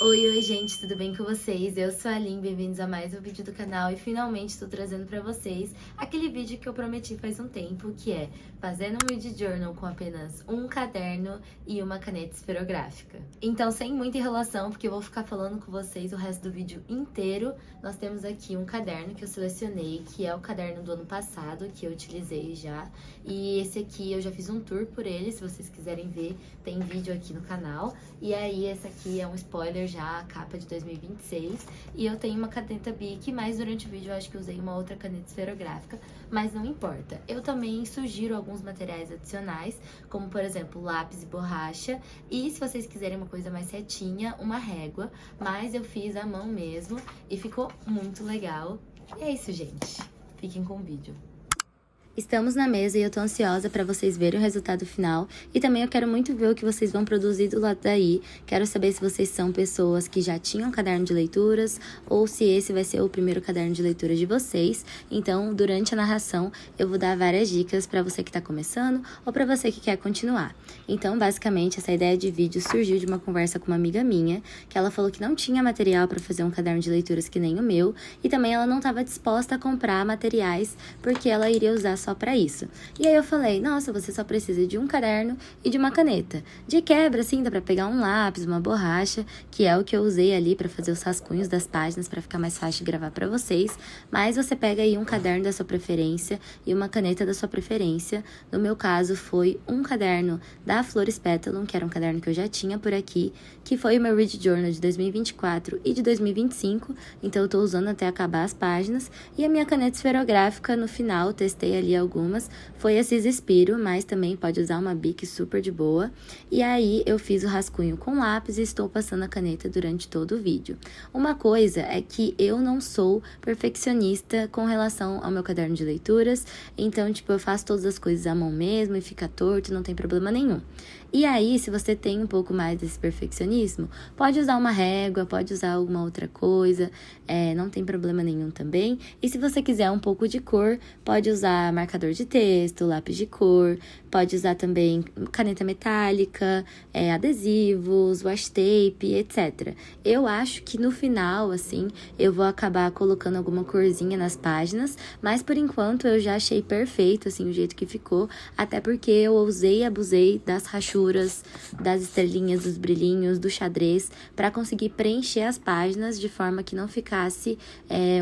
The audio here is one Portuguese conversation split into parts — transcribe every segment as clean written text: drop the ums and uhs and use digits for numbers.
Oi, gente, tudo bem com vocês? Eu sou a Lin, bem-vindos a mais um vídeo do canal e finalmente estou trazendo pra vocês aquele vídeo que eu prometi faz um tempo, que é fazendo um Read Journal com apenas um caderno e uma caneta esferográfica. Então, sem muita enrolação, porque eu vou ficar falando com vocês o resto do vídeo inteiro, nós temos aqui um caderno que eu selecionei, que é o caderno do ano passado, que eu utilizei já, e esse aqui eu já fiz um tour por ele, se vocês quiserem ver, tem vídeo aqui no canal, e aí esse aqui é um spoiler já, a capa de 2026, e eu tenho uma caneta Bic, mas durante o vídeo eu acho que usei uma outra caneta esferográfica, mas não importa. Eu também sugiro alguns materiais adicionais, como por exemplo lápis e borracha, e se vocês quiserem uma coisa mais retinha, uma régua, mas eu fiz à mão mesmo e ficou muito legal. E é isso, gente. Fiquem com o vídeo. Estamos na mesa e eu tô ansiosa pra vocês verem o resultado final e também eu quero muito ver o que vocês vão produzir do lado daí. Quero saber se vocês são pessoas que já tinham um caderno de leituras ou se esse vai ser o primeiro caderno de leitura de vocês. Então, durante a narração, eu vou dar várias dicas pra você que tá começando ou pra você que quer continuar. Então, basicamente, essa ideia de vídeo surgiu de uma conversa com uma amiga minha, que ela falou que não tinha material pra fazer um caderno de leituras que nem o meu e também ela não estava disposta a comprar materiais porque ela iria usar só pra isso. E aí eu falei, nossa, você só precisa de um caderno e de uma caneta. De quebra, assim, dá pra pegar um lápis, uma borracha, que é o que eu usei ali pra fazer os rascunhos das páginas pra ficar mais fácil de gravar pra vocês. Mas você pega aí um caderno da sua preferência e uma caneta da sua preferência. No meu caso, foi um caderno da Flores Petalum, que era um caderno que eu já tinha por aqui, que foi o meu Read Journal de 2024 e de 2025, então eu tô usando até acabar as páginas. E a minha caneta esferográfica, no final, testei ali algumas, foi a Cis Spiro, mas também pode usar uma Bic super de boa. E aí eu fiz o rascunho com lápis e estou passando a caneta durante todo o vídeo. Uma coisa é que eu não sou perfeccionista com relação ao meu caderno de leituras, então, tipo, eu faço todas as coisas à mão mesmo e fica torto, não tem problema nenhum. E aí, se você tem um pouco mais desse perfeccionismo, pode usar uma régua, pode usar alguma outra coisa, não tem problema nenhum também. E se você quiser um pouco de cor, pode usar marcador de texto, lápis de cor, pode usar também caneta metálica, adesivos, washi tape, etc. Eu acho que no final, assim, eu vou acabar colocando alguma corzinha nas páginas, mas por enquanto eu já achei perfeito, assim, o jeito que ficou, até porque eu usei e abusei das rachuras, das estrelinhas, dos brilhinhos, do xadrez, para conseguir preencher as páginas de forma que não ficasse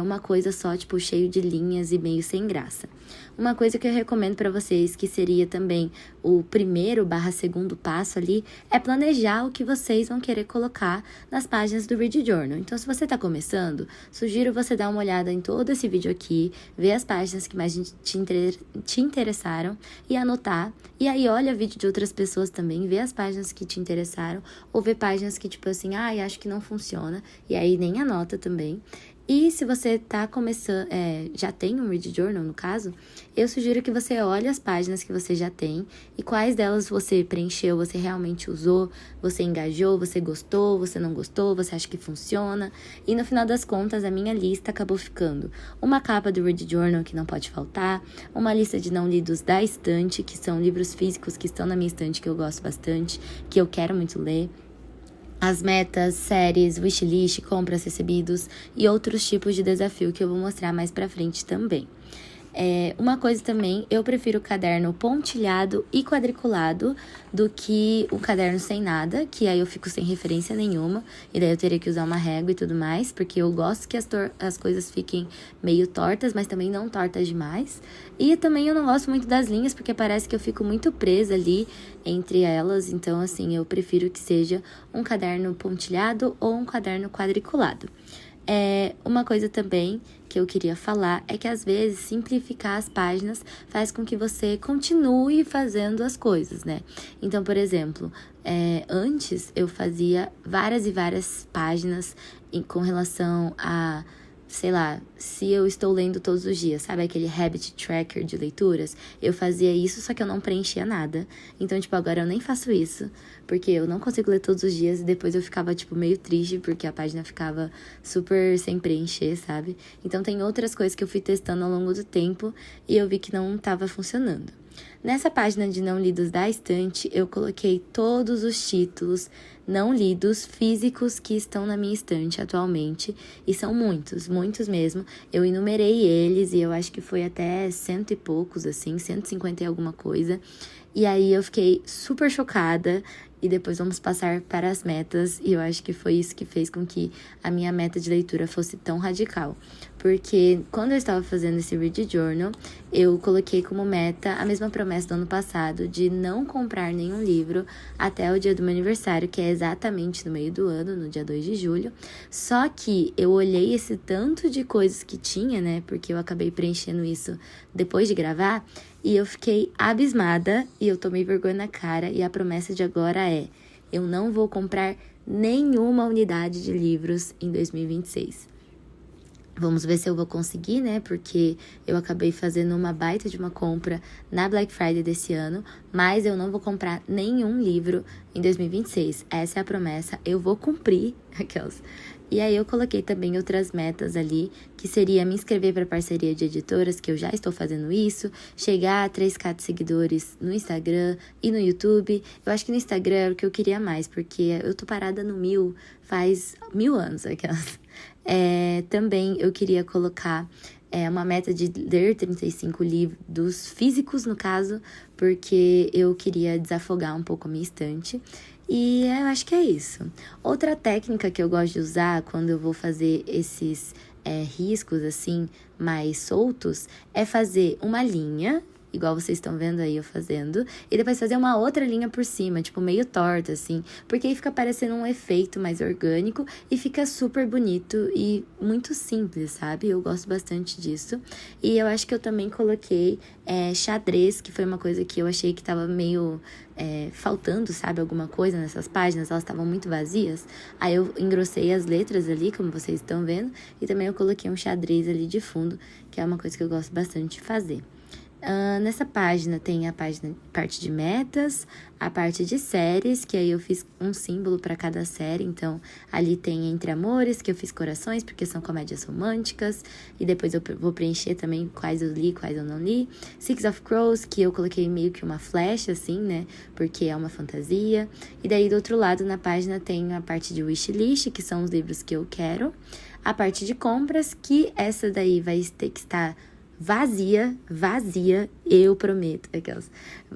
uma coisa só, tipo, cheio de linhas e meio sem graça. Uma coisa que eu recomendo para vocês, que seria também o primeiro/segundo passo ali, é planejar o que vocês vão querer colocar nas páginas do Read Journal. Então, se você está começando, sugiro você dar uma olhada em todo esse vídeo aqui, ver as páginas que mais te interessaram e anotar. E aí, olha vídeo de outras pessoas também, vê as páginas que te interessaram, ou vê páginas que, tipo assim, acho que não funciona, e aí nem anota também. E se você tá começando, já tem um Read Journal no caso, eu sugiro que você olhe as páginas que você já tem e quais delas você preencheu, você realmente usou, você engajou, você gostou, você não gostou, você acha que funciona. E no final das contas, a minha lista acabou ficando uma capa do Read Journal que não pode faltar, uma lista de não lidos da estante, que são livros físicos que estão na minha estante que eu gosto bastante, que eu quero muito ler, as metas, séries, wishlist, compras recebidos e outros tipos de desafio que eu vou mostrar mais pra frente também. Uma coisa também, eu prefiro o caderno pontilhado e quadriculado do que o caderno sem nada, que aí eu fico sem referência nenhuma, e daí eu teria que usar uma régua e tudo mais, porque eu gosto que as coisas fiquem meio tortas, mas também não tortas demais. E também eu não gosto muito das linhas, porque parece que eu fico muito presa ali entre elas, então assim, eu prefiro que seja um caderno pontilhado ou um caderno quadriculado. Uma coisa também que eu queria falar é que às vezes simplificar as páginas faz com que você continue fazendo as coisas, né? Então, por exemplo, antes eu fazia várias e várias páginas com relação a, sei lá, se eu estou lendo todos os dias, sabe aquele habit tracker de leituras? Eu fazia isso, só que eu não preenchia nada. Então, tipo, agora eu nem faço isso, porque eu não consigo ler todos os dias e depois eu ficava, tipo, meio triste, porque a página ficava super sem preencher, sabe? Então, tem outras coisas que eu fui testando ao longo do tempo e eu vi que não estava funcionando. Nessa página de não lidos da estante, eu coloquei todos os títulos não lidos físicos que estão na minha estante atualmente. E são muitos, muitos mesmo. Eu enumerei eles e eu acho que foi até 100 e poucos, assim, 150 e alguma coisa. E aí eu fiquei super chocada. E depois vamos passar para as metas, e eu acho que foi isso que fez com que a minha meta de leitura fosse tão radical. Porque quando eu estava fazendo esse Read Journal, eu coloquei como meta a mesma promessa do ano passado de não comprar nenhum livro até o dia do meu aniversário, que é exatamente no meio do ano, no dia 2 de julho. Só que eu olhei esse tanto de coisas que tinha, né, porque eu acabei preenchendo isso depois de gravar, e eu fiquei abismada e eu tomei vergonha na cara, e a promessa de agora é: eu não vou comprar nenhuma unidade de livros em 2026. Vamos ver se eu vou conseguir, né? Porque eu acabei fazendo uma baita de uma compra na Black Friday desse ano, mas eu não vou comprar nenhum livro em 2026. Essa é a promessa, eu vou cumprir aquelas. E aí eu coloquei também outras metas ali, que seria me inscrever para parceria de editoras, que eu já estou fazendo isso, chegar a 3K de seguidores no Instagram e no YouTube. Eu acho que no Instagram é o que eu queria mais, porque eu tô parada no 1000 faz 1000 anos, aquelas. Também eu queria colocar uma meta de ler 35 livros físicos, no caso, porque eu queria desafogar um pouco a minha estante. E eu acho que é isso. Outra técnica que eu gosto de usar quando eu vou fazer esses riscos, assim, mais soltos, é fazer uma linha, igual vocês estão vendo aí eu fazendo, e depois fazer uma outra linha por cima, tipo meio torta, assim, porque aí fica parecendo um efeito mais orgânico e fica super bonito e muito simples, sabe? Eu gosto bastante disso. E eu acho que eu também coloquei xadrez, que foi uma coisa que eu achei que tava meio faltando, sabe? Alguma coisa nessas páginas, elas estavam muito vazias. Aí eu engrossei as letras ali, como vocês estão vendo, e também eu coloquei um xadrez ali de fundo, que é uma coisa que eu gosto bastante de fazer. Nessa página tem a parte de metas, a parte de séries, que aí eu fiz um símbolo para cada série. Então, ali tem Entre Amores, que eu fiz corações, porque são comédias românticas. E depois eu vou preencher também quais eu li, quais eu não li. Six of Crows, que eu coloquei meio que uma flecha, assim, né? Porque é uma fantasia. E daí, do outro lado, na página, tem a parte de wishlist, que são os livros que eu quero. A parte de compras, que essa daí vai ter que estar vazia, eu prometo, aquelas.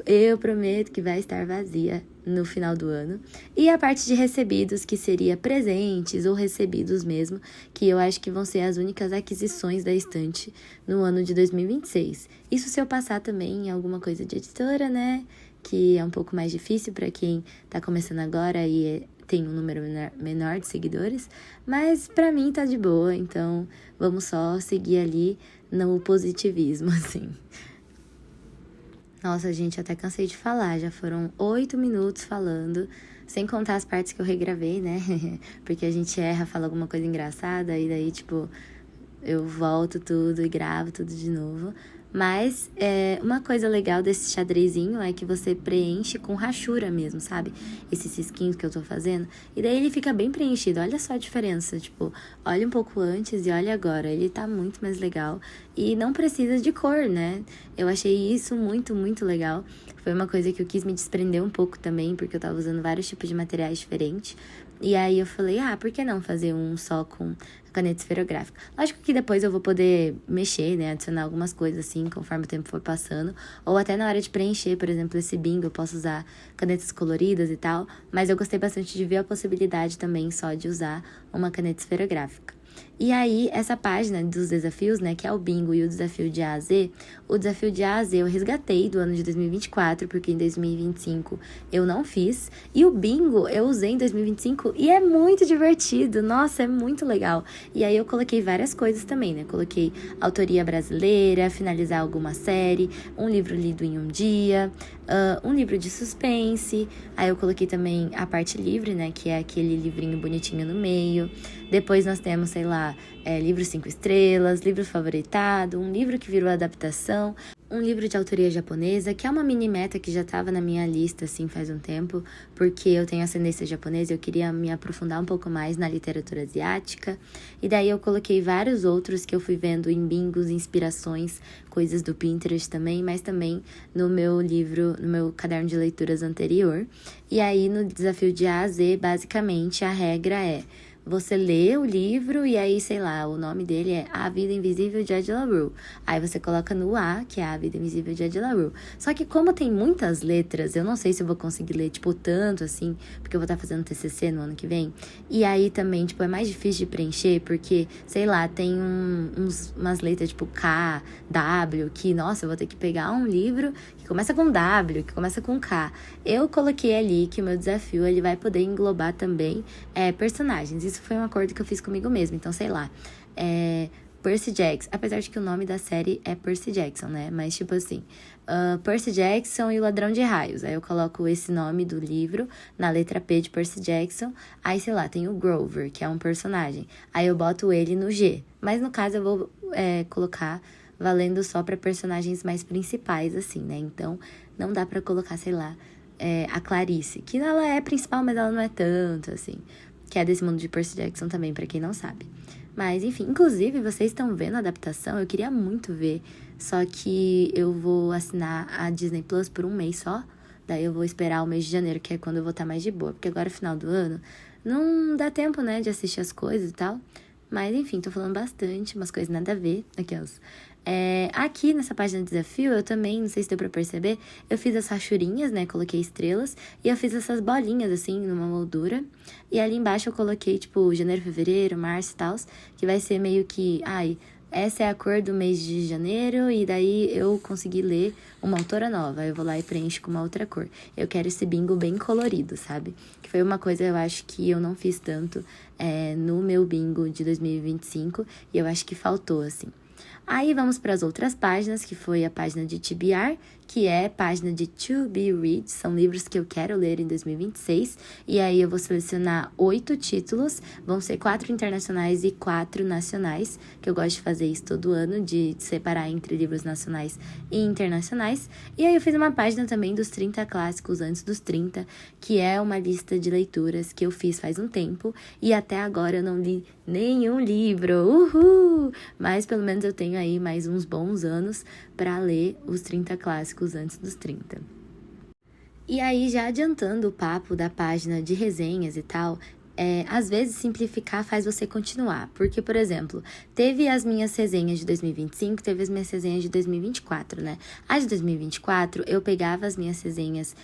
Eu prometo que vai estar vazia no final do ano. E a parte de recebidos, que seria presentes ou recebidos mesmo, que eu acho que vão ser as únicas aquisições da estante no ano de 2026. Isso se eu passar também em alguma coisa de editora, né? Que é um pouco mais difícil para quem tá começando agora e tem um número menor de seguidores, mas pra mim tá de boa, então vamos só seguir ali no positivismo, assim. Nossa, gente, até cansei de falar, já foram 8 minutos falando, sem contar as partes que eu regravei, né? Porque a gente erra, fala alguma coisa engraçada e daí, tipo, eu volto tudo e gravo tudo de novo. Mas uma coisa legal desse xadrezinho é que você preenche com rachura mesmo, sabe? Esses risquinhos que eu tô fazendo. E daí ele fica bem preenchido. Olha só a diferença. Tipo, olha um pouco antes e olha agora. Ele tá muito mais legal. E não precisa de cor, né? Eu achei isso muito, muito legal. Foi uma coisa que eu quis me desprender um pouco também, porque eu tava usando vários tipos de materiais diferentes. E aí eu falei, por que não fazer um só com caneta esferográfica? Lógico que depois eu vou poder mexer, né, adicionar algumas coisas assim, conforme o tempo for passando. Ou até na hora de preencher, por exemplo, esse bingo, eu posso usar canetas coloridas e tal. Mas eu gostei bastante de ver a possibilidade também só de usar uma caneta esferográfica. E aí, essa página dos desafios, né, que é o bingo e o desafio de A a Z, o desafio de A a Z eu resgatei do ano de 2024, porque em 2025 eu não fiz, e o bingo eu usei em 2025 e é muito divertido, nossa, é muito legal. E aí eu coloquei várias coisas também, né, coloquei autoria brasileira, finalizar alguma série, um livro lido em um dia, um livro de suspense, aí eu coloquei também a parte livre, né, que é aquele livrinho bonitinho no meio. Depois nós temos, sei lá, livro 5 estrelas, livro favoritado, um livro que virou adaptação, um livro de autoria japonesa, que é uma mini meta que já estava na minha lista, assim, faz um tempo, porque eu tenho ascendência japonesa e eu queria me aprofundar um pouco mais na literatura asiática. E daí eu coloquei vários outros que eu fui vendo em bingos, inspirações, coisas do Pinterest também, mas também no meu livro, no meu caderno de leituras anterior. E aí, no desafio de A a Z, basicamente, a regra é: você lê o livro e aí, sei lá, o nome dele é A Vida Invisível de Ed La Rue. Aí você coloca no A, que é A Vida Invisível de Ed La Rue. Só que como tem muitas letras, eu não sei se eu vou conseguir ler, tipo, tanto assim, porque eu vou estar fazendo TCC no ano que vem. E aí também, tipo, é mais difícil de preencher, porque, sei lá, tem umas letras tipo K, W, que, nossa, eu vou ter que pegar um livro que começa com W, que começa com K. Eu coloquei ali que o meu desafio, ele vai poder englobar também personagens. Isso foi um acordo que eu fiz comigo mesma. Então, sei lá, Percy Jackson. Apesar de que o nome da série é Percy Jackson, né? Mas, tipo assim, Percy Jackson e o Ladrão de Raios. Aí eu coloco esse nome do livro na letra P de Percy Jackson. Aí, sei lá, tem o Grover, que é um personagem. Aí eu boto ele no G. Mas, no caso, eu vou colocar valendo só para personagens mais principais, assim, né? Então, não dá pra colocar, sei lá, a Clarice, que ela é principal, mas ela não é tanto, assim. Que é desse mundo de Percy Jackson também, pra quem não sabe. Mas, enfim, inclusive, vocês estão vendo a adaptação? Eu queria muito ver, só que eu vou assinar a Disney Plus por um mês só. Daí eu vou esperar o mês de janeiro, que é quando eu vou estar mais de boa. Porque agora, final do ano, não dá tempo, né, de assistir as coisas e tal. Mas, enfim, tô falando bastante, umas coisas nada a ver, aquelas. Aqui nessa página de desafio, eu também, não sei se deu pra perceber, eu fiz as rachurinhas, né, coloquei estrelas, e eu fiz essas bolinhas, assim, numa moldura, e ali embaixo eu coloquei, tipo, janeiro, fevereiro, março e tal, que vai ser meio que, essa é a cor do mês de janeiro, e daí eu consegui ler uma autora nova, eu vou lá e preencho com uma outra cor. Eu quero esse bingo bem colorido, sabe? Que foi uma coisa, eu acho, que eu não fiz tanto no meu bingo de 2025, e eu acho que faltou, assim. Aí vamos para as outras páginas, que foi a página de TBR, que é página de To Be Read, são livros que eu quero ler em 2026, e aí eu vou selecionar 8 títulos, vão ser 4 internacionais e 4 nacionais, que eu gosto de fazer isso todo ano, de separar entre livros nacionais e internacionais, e aí eu fiz uma página também dos 30 clássicos antes dos 30, que é uma lista de leituras que eu fiz faz um tempo, e até agora eu não li nenhum livro, uhul! Mas pelo menos eu tenho aí mais uns bons anos para ler os 30 clássicos antes dos 30. E aí, já adiantando o papo da página de resenhas e tal, às vezes simplificar faz você continuar. Porque, por exemplo, teve as minhas resenhas de 2025, teve as minhas resenhas de 2024, né? As de 2024, eu pegava as minhas resenhas,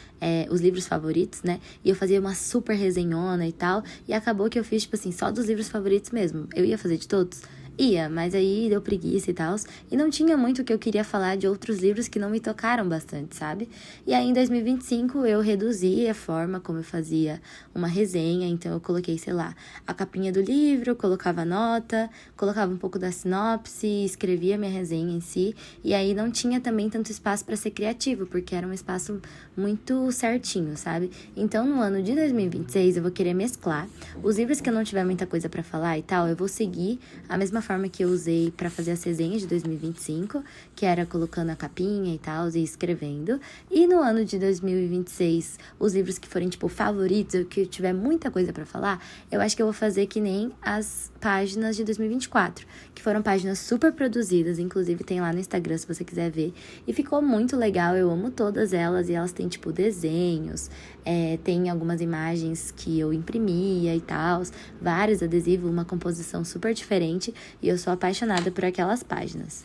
os livros favoritos, né? E eu fazia uma super resenhona e tal. E acabou que eu fiz, tipo assim, só dos livros favoritos mesmo. Eu ia fazer de todos? Ia, mas aí deu preguiça e tal, e não tinha muito o que eu queria falar de outros livros que não me tocaram bastante, sabe? E aí em 2025 eu reduzi a forma como eu fazia uma resenha, então eu coloquei, sei lá, a capinha do livro, colocava a nota, colocava um pouco da sinopse, escrevia minha resenha em si, e aí não tinha também tanto espaço para ser criativo, porque era um espaço muito certinho, sabe? Então no ano de 2026 eu vou querer mesclar os livros que eu não tiver muita coisa para falar e tal, eu vou seguir a mesma forma que eu usei para fazer as resenhas de 2025, que era colocando a capinha e tal, e escrevendo. E no ano de 2026, os livros que forem, tipo, favoritos, ou que eu tiver muita coisa para falar, eu acho que eu vou fazer que nem as páginas de 2024, que foram páginas super produzidas, inclusive tem lá no Instagram se você quiser ver, e ficou muito legal, eu amo todas elas, e elas têm, tipo, desenhos, tem algumas imagens que eu imprimia e tal, vários adesivos, uma composição super diferente, e eu sou apaixonada por aquelas páginas.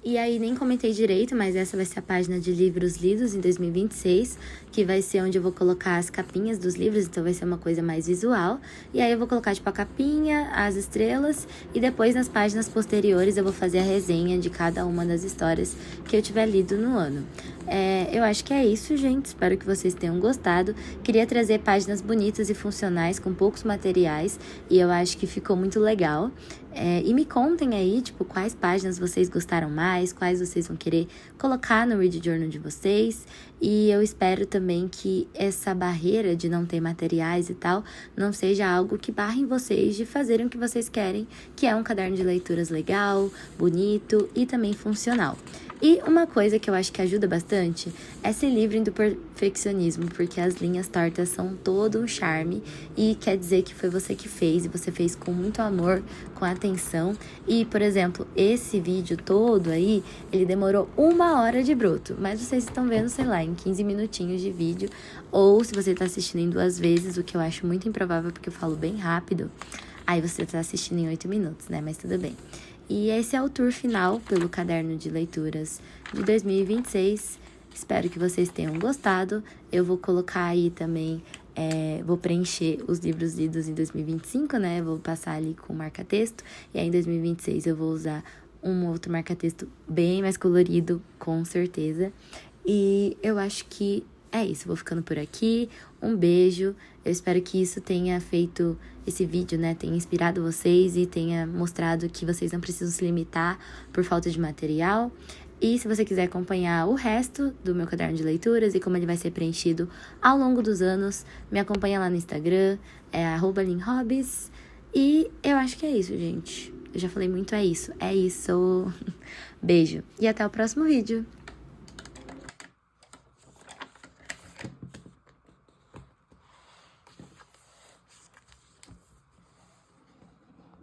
E aí, nem comentei direito, mas essa vai ser a página de livros lidos em 2026, que vai ser onde eu vou colocar as capinhas dos livros, então vai ser uma coisa mais visual. E aí eu vou colocar, tipo, a capinha, as estrelas, e depois nas páginas posteriores eu vou fazer a resenha de cada uma das histórias que eu tiver lido no ano. Eu acho que é isso, gente. Espero que vocês tenham gostado. Queria trazer páginas bonitas e funcionais, com poucos materiais, e eu acho que ficou muito legal. E me contem aí, tipo, quais páginas vocês gostaram mais, quais vocês vão querer colocar no Read Journal de vocês. E eu espero também que essa barreira de não ter materiais e tal não seja algo que barre vocês de fazerem o que vocês querem, que é um caderno de leituras legal, bonito e também funcional. E uma coisa que eu acho que ajuda bastante é se livrem do perfeccionismo, porque as linhas tortas são todo um charme e quer dizer que foi você que fez, e você fez com muito amor, com atenção. E, por exemplo, esse vídeo todo aí, ele demorou 1 hora de bruto, mas vocês estão vendo, sei lá, em 15 minutinhos de vídeo, ou se você tá assistindo em 2 vezes, o que eu acho muito improvável porque eu falo bem rápido, aí você tá assistindo em 8 minutos, né? Mas tudo bem. E esse é o tour final pelo caderno de leituras de 2026. Espero que vocês tenham gostado. Eu vou colocar aí também, vou preencher os livros lidos em 2025, né? Vou passar ali com marca-texto. E aí em 2026 eu vou usar um outro marca-texto bem mais colorido, com certeza. E eu acho que é isso, vou ficando por aqui. Um beijo. Eu espero que isso tenha feito, esse vídeo, né, tenha inspirado vocês e tenha mostrado que vocês não precisam se limitar por falta de material. E se você quiser acompanhar o resto do meu caderno de leituras e como ele vai ser preenchido ao longo dos anos, me acompanha lá no Instagram, é @linhobbies. E eu acho que é isso, gente. Eu já falei muito, é isso. É isso. Beijo. E até o próximo vídeo.